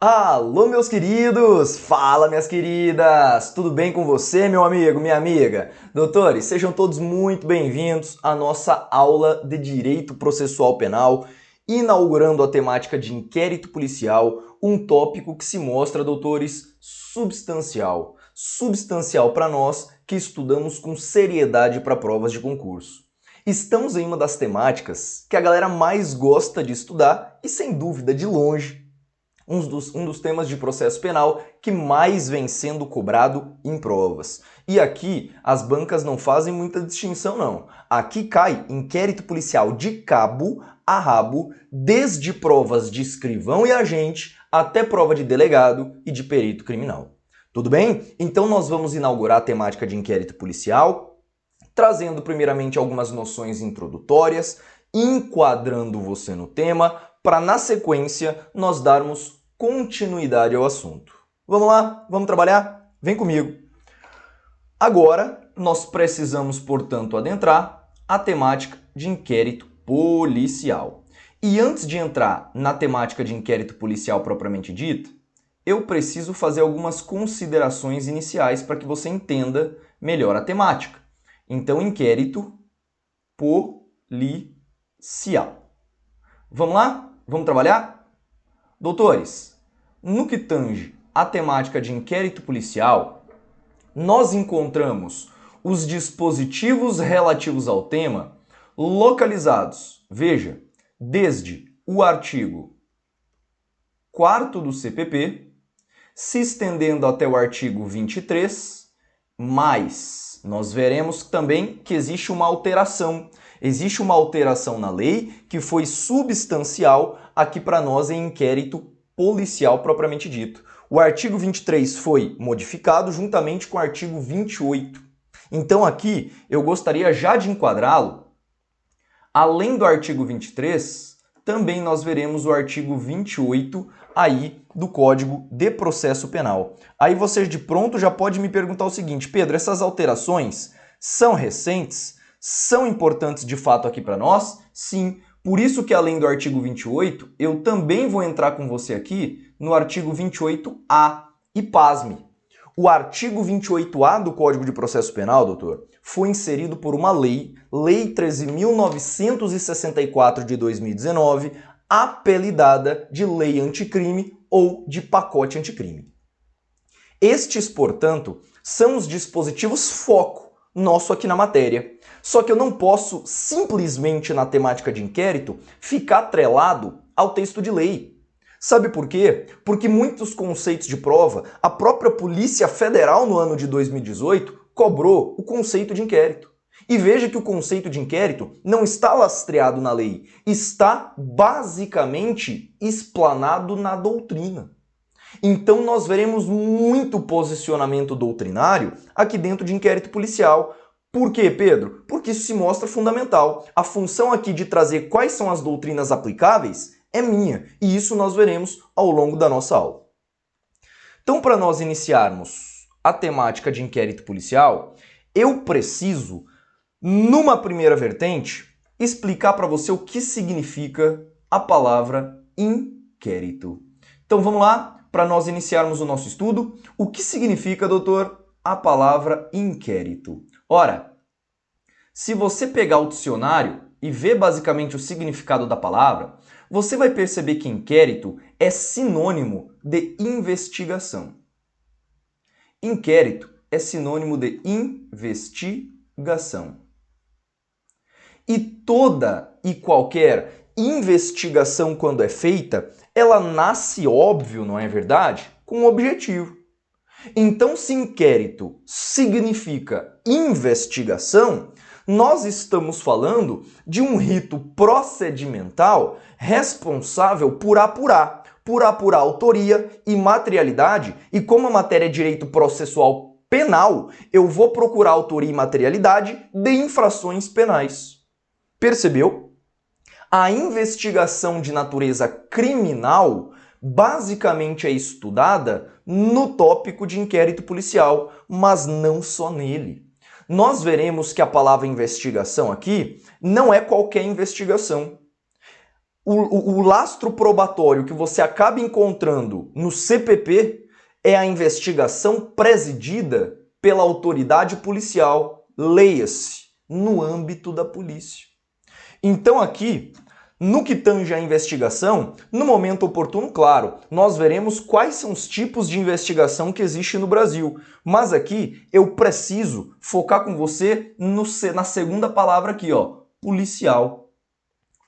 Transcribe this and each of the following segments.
Alô, meus queridos! Fala, minhas queridas! Tudo bem com você, meu amigo, minha amiga? Doutores, sejam todos muito bem-vindos à nossa aula de Direito Processual Penal, inaugurando a temática de inquérito policial, um tópico que se mostra, doutores, substancial. Substancial para nós que estudamos com seriedade para provas de concurso. Estamos em uma das temáticas que a galera mais gosta de estudar e, sem dúvida, de longe, um dos temas de processo penal que mais vem sendo cobrado em provas. E aqui as bancas não fazem muita distinção não. Aqui cai inquérito policial de cabo a rabo, desde provas de escrivão e agente até prova de delegado e de perito criminal. Tudo bem? Então nós vamos inaugurar a temática de inquérito policial, trazendo primeiramente algumas noções introdutórias, enquadrando você no tema, para na sequência nós darmos continuidade ao assunto. Vamos lá? Vamos trabalhar? Vem comigo! Agora nós precisamos, portanto, adentrar a temática de inquérito policial. E antes de entrar na temática de inquérito policial propriamente dita, eu preciso fazer algumas considerações iniciais para que você entenda melhor a temática. Então, inquérito policial. Vamos lá? Vamos trabalhar? Doutores, no que tange a temática de inquérito policial, nós encontramos os dispositivos relativos ao tema localizados, veja, desde o artigo 4º do CPP, se estendendo até o artigo 23, mas nós veremos também que existe uma alteração. Existe uma alteração na lei que foi substancial aqui para nós em inquérito policial propriamente dito. O artigo 23 foi modificado juntamente com o artigo 28. Então aqui eu gostaria já de enquadrá-lo. Além do artigo 23, também nós veremos o artigo 28 aí do Código de Processo Penal. Aí você de pronto já pode me perguntar o seguinte: Pedro, essas alterações são recentes? São importantes de fato aqui para nós? Sim, por isso que além do artigo 28, eu também vou entrar com você aqui no artigo 28A. E pasme, o artigo 28A do Código de Processo Penal, doutor, foi inserido por uma lei, Lei 13.964 de 2019, apelidada de Lei Anticrime ou de Pacote Anticrime. Estes, portanto, são os dispositivos foco nosso aqui na matéria. Só que eu não posso simplesmente na temática de inquérito ficar atrelado ao texto de lei. Sabe por quê? Porque muitos conceitos de prova, a própria Polícia Federal no ano de 2018 cobrou o conceito de inquérito. E veja que o conceito de inquérito não está lastreado na lei, está basicamente explanado na doutrina. Então nós veremos muito posicionamento doutrinário aqui dentro de inquérito policial. Por quê, Pedro? Porque isso se mostra fundamental. A função aqui de trazer quais são as doutrinas aplicáveis é minha, e isso nós veremos ao longo da nossa aula. Então, para nós iniciarmos a temática de inquérito policial, eu preciso, numa primeira vertente, explicar para você o que significa a palavra inquérito. Então vamos lá? Para nós iniciarmos o nosso estudo, o que significa, doutor, a palavra inquérito? Ora, se você pegar o dicionário e ver basicamente o significado da palavra, você vai perceber que inquérito é sinônimo de investigação. Inquérito é sinônimo de investigação. E toda e qualquer investigação, quando é feita, ela nasce, óbvio, não é verdade? Com um objetivo. Então, se inquérito significa investigação, nós estamos falando de um rito procedimental responsável por apurar autoria e materialidade, e como a matéria é direito processual penal, eu vou procurar autoria e materialidade de infrações penais. Percebeu? A investigação de natureza criminal basicamente é estudada no tópico de inquérito policial, mas não só nele. Nós veremos que a palavra investigação aqui não é qualquer investigação. o lastro probatório que você acaba encontrando no CPP é a investigação presidida pela autoridade policial, leia-se, no âmbito da polícia. Então aqui, no que tange à investigação, no momento oportuno, claro, nós veremos quais são os tipos de investigação que existe no Brasil. Mas aqui eu preciso focar com você na segunda palavra aqui, ó, policial.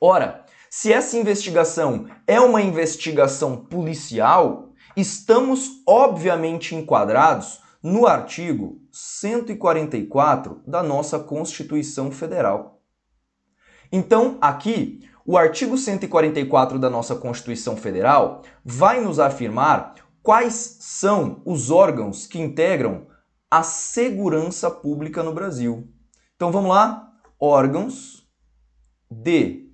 Ora, se essa investigação é uma investigação policial, estamos obviamente enquadrados no artigo 144 da nossa Constituição Federal. Então, aqui, o artigo 144 da nossa Constituição Federal vai nos afirmar quais são os órgãos que integram a segurança pública no Brasil. Então, vamos lá. Órgãos de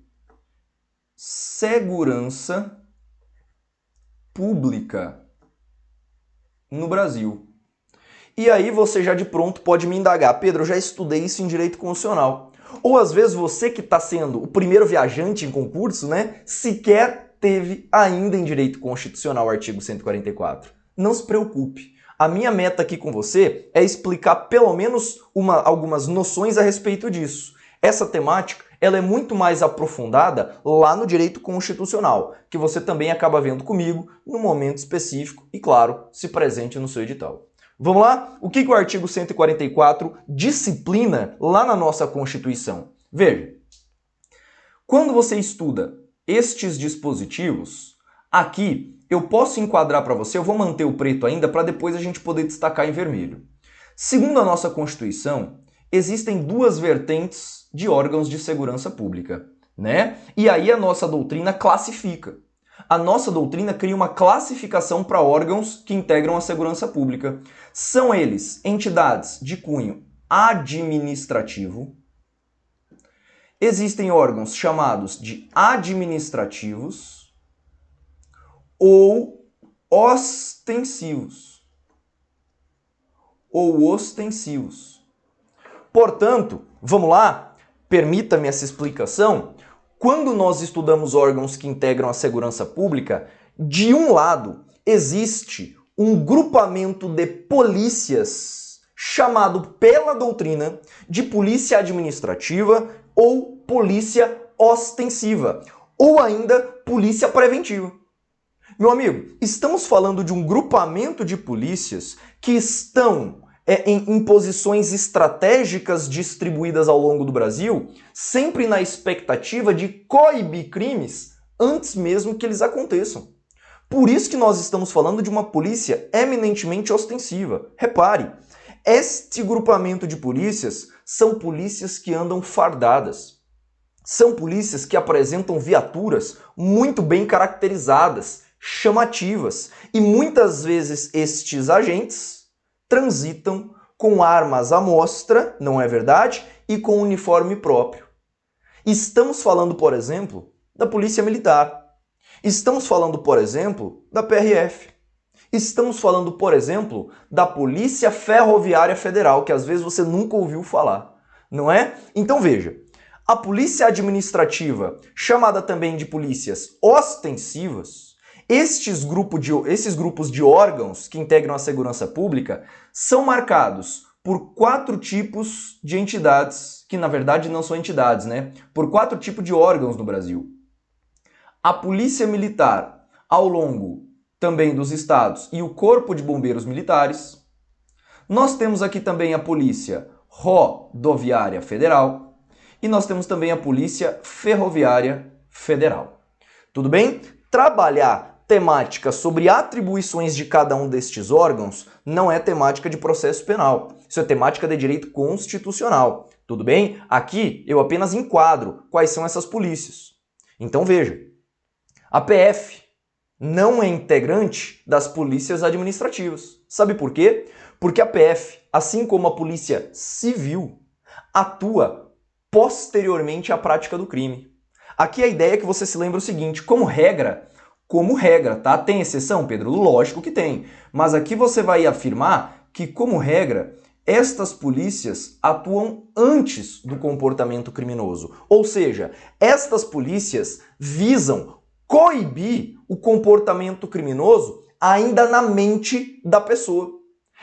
segurança pública no Brasil. E aí você já de pronto pode me indagar, Pedro, eu já estudei isso em Direito Constitucional. Ou às vezes você que está sendo o primeiro viajante em concurso, né, sequer teve ainda em Direito Constitucional o artigo 144. Não se preocupe. A minha meta aqui com você é explicar pelo menos algumas noções a respeito disso. Essa temática ela é muito mais aprofundada lá no Direito Constitucional, que você também acaba vendo comigo no momento específico e, claro, se presente no seu edital. Vamos lá? O que o artigo 144 disciplina lá na nossa Constituição? Veja, quando você estuda estes dispositivos, aqui eu posso enquadrar para você, eu vou manter o preto ainda para depois a gente poder destacar em vermelho. Segundo a nossa Constituição, existem duas vertentes de órgãos de segurança pública, né? E aí a nossa doutrina classifica. A nossa doutrina cria uma classificação para órgãos que integram a segurança pública. São eles entidades de cunho administrativo. Existem órgãos chamados de administrativos ou ostensivos. Portanto, vamos lá, permita-me essa explicação. Quando nós estudamos órgãos que integram a segurança pública, de um lado existe um grupamento de polícias chamado pela doutrina de polícia administrativa ou polícia ostensiva, ou ainda polícia preventiva. Meu amigo, estamos falando de um grupamento de polícias que estão em posições estratégicas distribuídas ao longo do Brasil, sempre na expectativa de coibir crimes antes mesmo que eles aconteçam. Por isso que nós estamos falando de uma polícia eminentemente ostensiva. Repare, este grupamento de polícias são polícias que andam fardadas. São polícias que apresentam viaturas muito bem caracterizadas, chamativas, e muitas vezes estes agentes transitam com armas à mostra, não é verdade? E com uniforme próprio. Estamos falando, por exemplo, da Polícia Militar. Estamos falando, por exemplo, da PRF. Estamos falando, por exemplo, da Polícia Ferroviária Federal, que às vezes você nunca ouviu falar, não é? Então veja, a polícia administrativa, chamada também de polícias ostensivas, esses grupos de órgãos que integram a segurança pública são marcados por 4 tipos de entidades, que na verdade não são entidades, né? Por 4 tipos de órgãos no Brasil. A Polícia Militar, ao longo também dos estados, e o Corpo de Bombeiros Militares. Nós temos aqui também a Polícia Rodoviária Federal e nós temos também a Polícia Ferroviária Federal. Tudo bem? Trabalhar temática sobre atribuições de cada um destes órgãos não é temática de processo penal. Isso é temática de direito constitucional. Tudo bem? Aqui eu apenas enquadro quais são essas polícias. Então veja, a PF não é integrante das polícias administrativas. Sabe por quê? Porque a PF, assim como a Polícia Civil, atua posteriormente à prática do crime. Aqui a ideia é que você se lembre o seguinte, como regra, tá? Tem exceção, Pedro? Lógico que tem. Mas aqui você vai afirmar que, como regra, estas polícias atuam antes do comportamento criminoso. Ou seja, estas polícias visam coibir o comportamento criminoso ainda na mente da pessoa.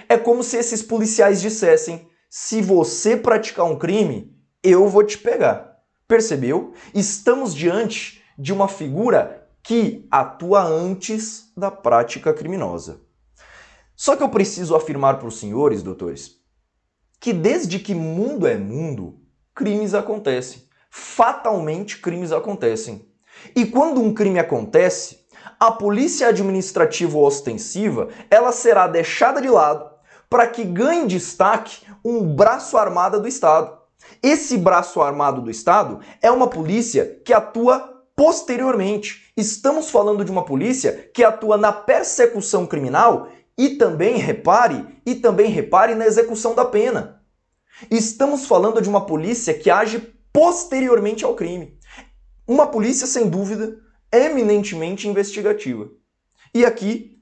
É como se esses policiais dissessem: se você praticar um crime, eu vou te pegar. Percebeu? Estamos diante de uma figura que atua antes da prática criminosa. Só que eu preciso afirmar para os senhores, doutores, que desde que mundo é mundo, crimes acontecem. Fatalmente, crimes acontecem. E quando um crime acontece, a polícia administrativa ou ostensiva, ela será deixada de lado para que ganhe destaque um braço armado do Estado. Esse braço armado do Estado é uma polícia que atua posteriormente. Estamos falando de uma polícia que atua na persecução criminal e também repare na execução da pena. Estamos falando de uma polícia que age posteriormente ao crime. Uma polícia, sem dúvida, eminentemente investigativa. E aqui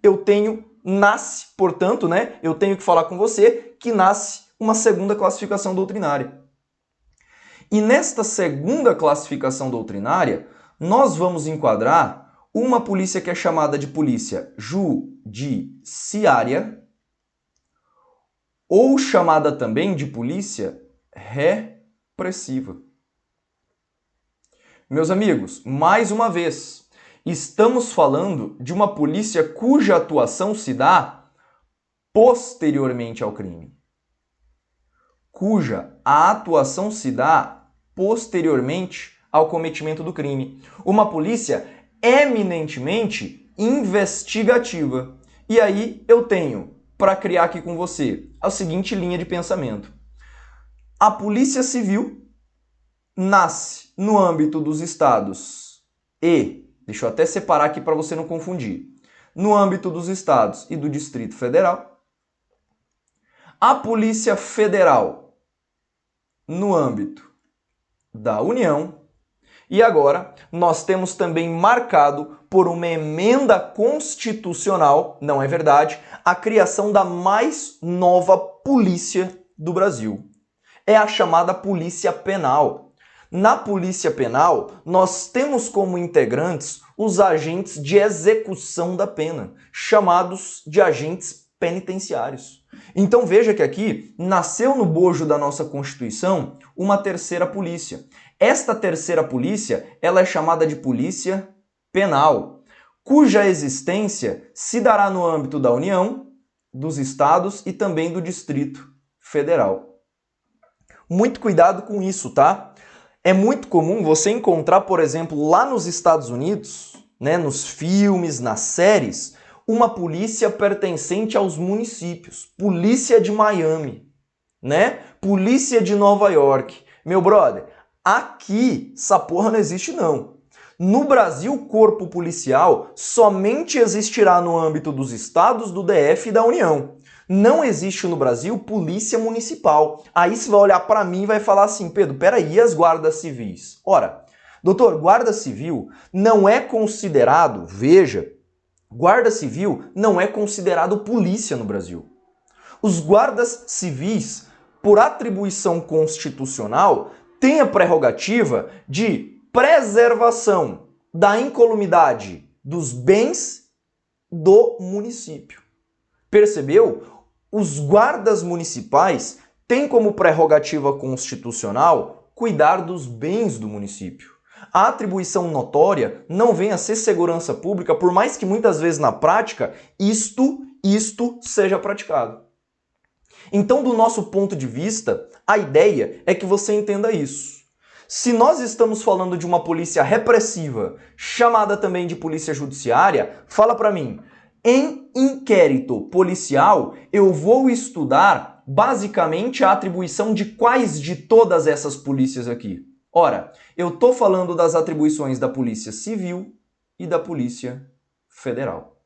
portanto, eu tenho que falar com você que nasce uma segunda classificação doutrinária. E nesta segunda classificação doutrinária, nós vamos enquadrar uma polícia que é chamada de polícia judiciária, ou chamada também de polícia repressiva. Meus amigos, mais uma vez, estamos falando de uma polícia cuja atuação se dá posteriormente ao crime. Cuja a atuação se dá posteriormente ao cometimento do crime. Uma polícia eminentemente investigativa. E aí eu tenho, para criar aqui com você, a seguinte linha de pensamento. A Polícia Civil nasce no âmbito dos estados e, deixa eu até separar aqui para você não confundir, no âmbito dos estados e do Distrito Federal. A Polícia Federal no âmbito da União. E agora nós temos também marcado por uma emenda constitucional, não é verdade, a criação da mais nova polícia do Brasil. É a chamada Polícia Penal. Na Polícia Penal, nós temos como integrantes os agentes de execução da pena, chamados de agentes penitenciários. Então veja que aqui nasceu no bojo da nossa Constituição uma terceira polícia. Esta terceira polícia, ela é chamada de Polícia Penal, cuja existência se dará no âmbito da União, dos estados e também do Distrito Federal. Muito cuidado com isso, tá? É muito comum você encontrar, por exemplo, lá nos Estados Unidos, nos filmes, nas séries, uma polícia pertencente aos municípios. Polícia de Miami, Polícia de Nova York. Meu brother, aqui essa porra não existe não. No Brasil, o corpo policial somente existirá no âmbito dos estados, do DF e da União. Não existe no Brasil polícia municipal. Aí você vai olhar para mim e vai falar assim: Pedro, peraí, e as guardas civis? Ora, doutor, guarda civil não é considerado, veja, guarda civil não é considerado polícia no Brasil. Os guardas civis, por atribuição constitucional, têm a prerrogativa de preservação da incolumidade dos bens do município. Percebeu? Os guardas municipais têm como prerrogativa constitucional cuidar dos bens do município. A atribuição notória não vem a ser segurança pública, por mais que muitas vezes na prática isto seja praticado. Então, do nosso ponto de vista, a ideia é que você entenda isso. Se nós estamos falando de uma polícia repressiva, chamada também de polícia judiciária, fala para mim, em inquérito policial, eu vou estudar basicamente a atribuição de quais de todas essas polícias aqui? Ora, eu estou falando das atribuições da Polícia Civil e da Polícia Federal.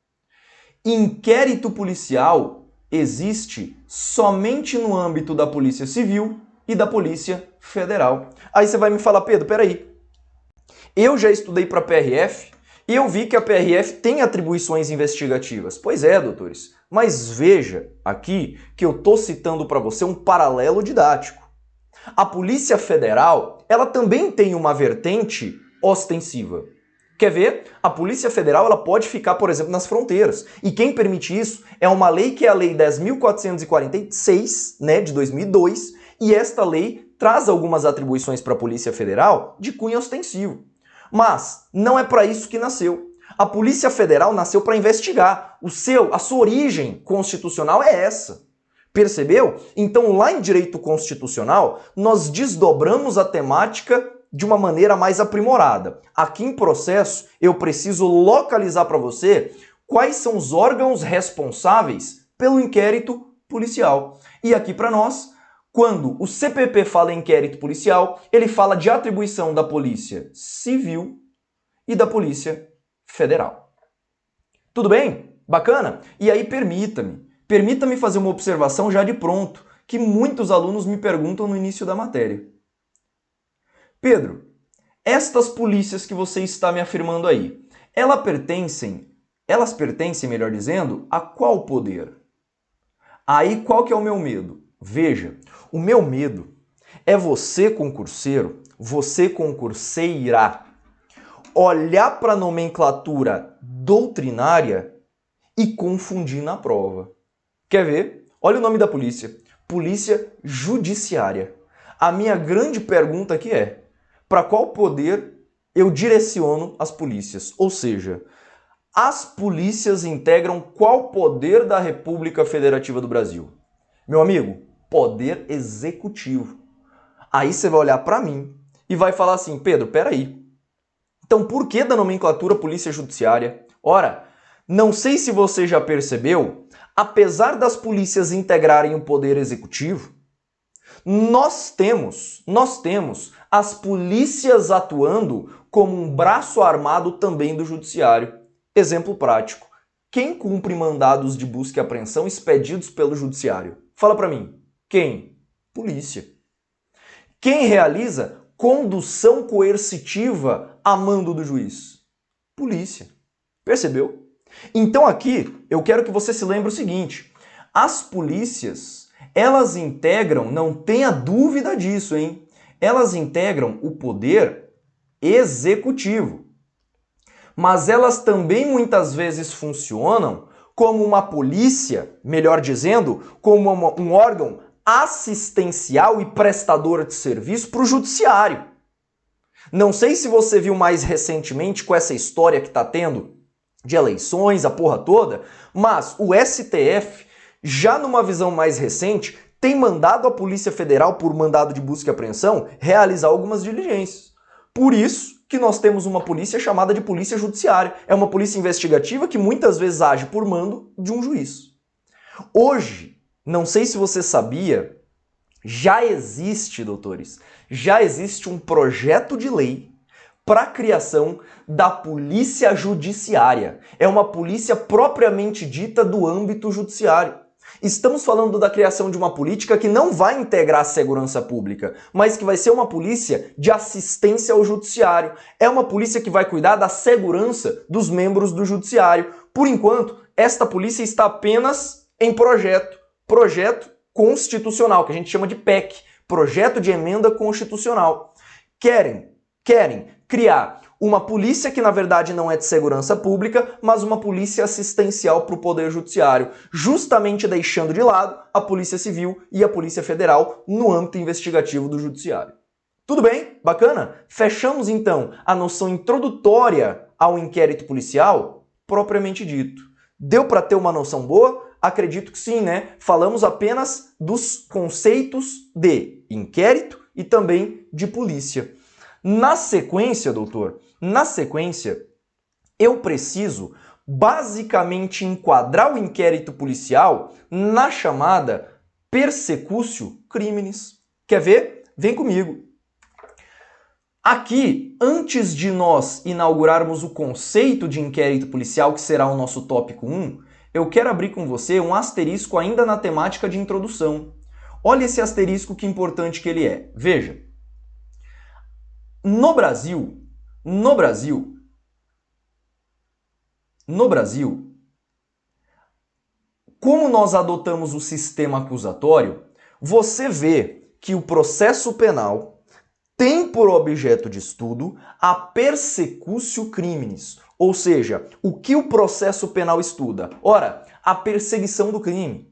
Inquérito policial existe somente no âmbito da Polícia Civil e da Polícia Federal. Aí você vai me falar, Pedro, peraí, eu já estudei para PRF eu vi que a PRF tem atribuições investigativas. Pois é, doutores, mas veja aqui que eu estou citando para você um paralelo didático. A Polícia Federal, ela também tem uma vertente ostensiva. Quer ver? A Polícia Federal ela pode ficar, por exemplo, nas fronteiras. E quem permite isso é uma lei que é a Lei 10.446, né, de 2002, e esta lei traz algumas atribuições para a Polícia Federal de cunho ostensivo. Mas não é para isso que nasceu. A Polícia Federal nasceu para investigar. A sua origem constitucional é essa. Percebeu? Então, lá em direito constitucional, nós desdobramos a temática de uma maneira mais aprimorada. Aqui em processo, eu preciso localizar para você quais são os órgãos responsáveis pelo inquérito policial. E aqui para nós, quando o CPP fala em inquérito policial, ele fala de atribuição da Polícia Civil e da Polícia Federal. Tudo bem? Bacana? E aí permita-me fazer uma observação já de pronto, que muitos alunos me perguntam no início da matéria. Pedro, estas polícias que você está me afirmando aí, elas pertencem, melhor dizendo, a qual poder? Aí qual que é o meu medo? Veja, o meu medo é você, concurseiro, você, concurseira, olhar para a nomenclatura doutrinária e confundir na prova. Quer ver? Olha o nome da polícia. Polícia Judiciária. A minha grande pergunta aqui é: para qual poder eu direciono as polícias? Ou seja, as polícias integram qual poder da República Federativa do Brasil? Meu amigo, poder executivo. Aí você vai olhar para mim e vai falar assim: Pedro, peraí. Então por que da nomenclatura Polícia Judiciária? Ora, não sei se você já percebeu, apesar das polícias integrarem o poder executivo, nós temos as polícias atuando como um braço armado também do judiciário. Exemplo prático: quem cumpre mandados de busca e apreensão expedidos pelo judiciário? Fala pra mim. Quem? Polícia. Quem realiza condução coercitiva a mando do juiz? Polícia. Percebeu? Então aqui eu quero que você se lembre o seguinte: as polícias, elas integram, não tenha dúvida disso, hein? Elas integram o poder executivo. Mas elas também muitas vezes funcionam como uma polícia, melhor dizendo, como um órgão assistencial e prestador de serviço para o judiciário. Não sei se você viu mais recentemente com essa história que está tendo de eleições, a porra toda, mas o STF, já numa visão mais recente, tem mandado a Polícia Federal, por mandado de busca e apreensão, realizar algumas diligências. Por isso que nós temos uma polícia chamada de Polícia Judiciária. É uma polícia investigativa que muitas vezes age por mando de um juiz. Hoje, não sei se você sabia, já existe, doutores, já existe um projeto de lei para a criação da Polícia Judiciária. É uma polícia propriamente dita do âmbito judiciário. Estamos falando da criação de uma política que não vai integrar a segurança pública, mas que vai ser uma polícia de assistência ao judiciário. É uma polícia que vai cuidar da segurança dos membros do judiciário. Por enquanto, esta polícia está apenas em projeto constitucional, que a gente chama de PEC, projeto de emenda constitucional. Querem criar uma polícia que na verdade não é de segurança pública, mas uma polícia assistencial para o Poder Judiciário, justamente deixando de lado a Polícia Civil e a Polícia Federal no âmbito investigativo do Judiciário. Tudo bem? Bacana? Fechamos então a noção introdutória ao inquérito policial propriamente dito. Deu para ter uma noção boa? Acredito que sim, né? Falamos apenas dos conceitos de inquérito e também de polícia. Na sequência, doutor, eu preciso basicamente enquadrar o inquérito policial na chamada persecutio criminis. Quer ver? Vem comigo. Aqui, antes de nós inaugurarmos o conceito de inquérito policial, que será o nosso tópico 1, eu quero abrir com você um asterisco ainda na temática de introdução. Olha esse asterisco, que importante que ele é. Veja. No Brasil, No Brasil, como nós adotamos o sistema acusatório, você vê que o processo penal tem por objeto de estudo a persecutio criminis, ou seja, o que o processo penal estuda? Ora, a perseguição do crime.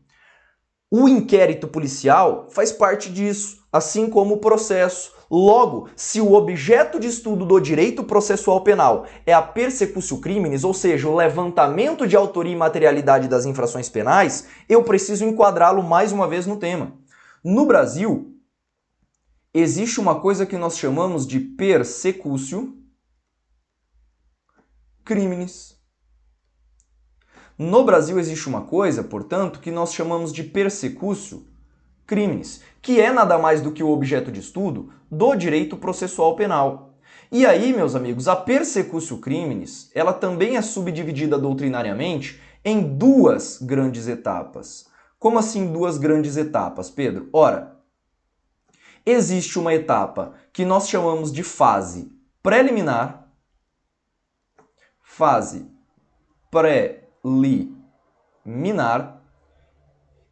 O inquérito policial faz parte disso, assim como o processo. Logo, se o objeto de estudo do direito processual penal é a persecutio criminis, ou seja, o levantamento de autoria e materialidade das infrações penais, eu preciso enquadrá-lo mais uma vez no tema. No Brasil, existe uma coisa que nós chamamos de persecutio criminis. No Brasil existe uma coisa, portanto, que nós chamamos de persecutio criminis, que é nada mais do que o objeto de estudo do direito processual penal. E aí, meus amigos, a persecutio criminis, ela também é subdividida doutrinariamente em duas grandes etapas. Como assim duas grandes etapas, Pedro? Ora, existe uma etapa que nós chamamos de fase preliminar,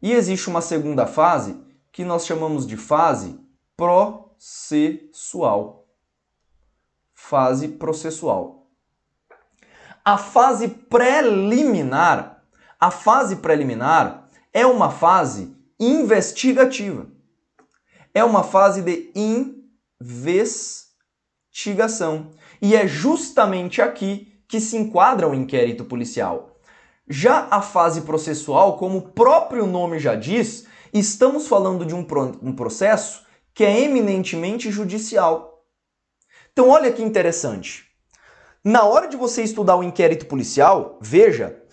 e existe uma segunda fase que nós chamamos de fase processual. Fase processual. A fase preliminar é uma fase investigativa. É uma fase de investigação. E é justamente aqui que se enquadra o inquérito policial. Já a fase processual, como o próprio nome já diz, estamos falando de um processo que é eminentemente judicial. Então olha que interessante. Na hora de você estudar o inquérito policial, veja,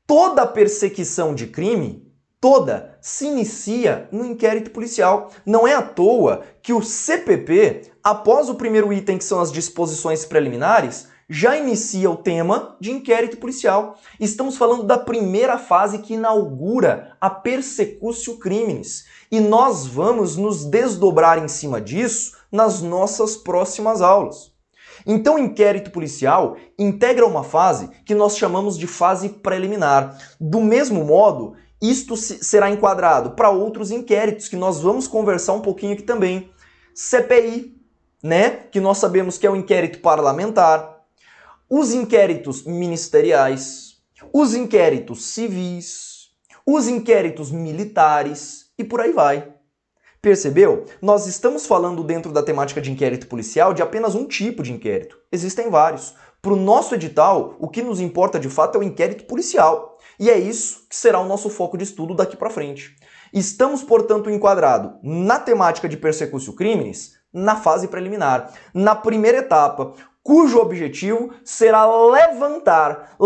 toda a persecução de crime, toda, se inicia no inquérito policial. Não é à toa que o CPP, após o primeiro item, que são as disposições preliminares, já inicia o tema de inquérito policial. Estamos falando da primeira fase que inaugura a persecutio criminis. E nós vamos nos desdobrar em cima disso nas nossas próximas aulas. Então, o inquérito policial integra uma fase que nós chamamos de fase preliminar. Do mesmo modo, isto será enquadrado para outros inquéritos que nós vamos conversar um pouquinho aqui também. CPI, né? Que nós sabemos que é o inquérito parlamentar. Os inquéritos ministeriais, os inquéritos civis, os inquéritos militares e por aí vai. Percebeu? Nós estamos falando dentro da temática de inquérito policial de apenas um tipo de inquérito. Existem vários. Para o nosso edital, o que nos importa de fato é o inquérito policial. E é isso que será o nosso foco de estudo daqui para frente. Estamos, portanto, enquadrados na temática de persecutio criminis, na fase preliminar, na primeira etapa, cujo objetivo será levantar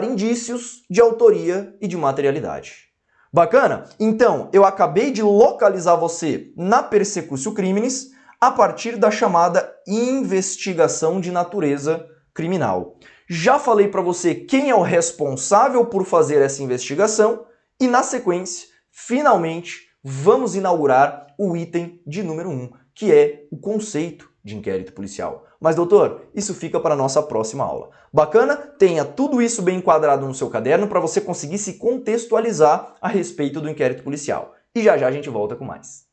indícios de autoria e de materialidade. Bacana? Então, eu acabei de localizar você na persecutio criminis a partir da chamada investigação de natureza criminal. Já falei para você quem é o responsável por fazer essa investigação e, na sequência, finalmente, vamos inaugurar o item de número 1, que é o conceito de inquérito policial. Mas, doutor, isso fica para a nossa próxima aula. Bacana? Tenha tudo isso bem enquadrado no seu caderno para você conseguir se contextualizar a respeito do inquérito policial. E já já a gente volta com mais.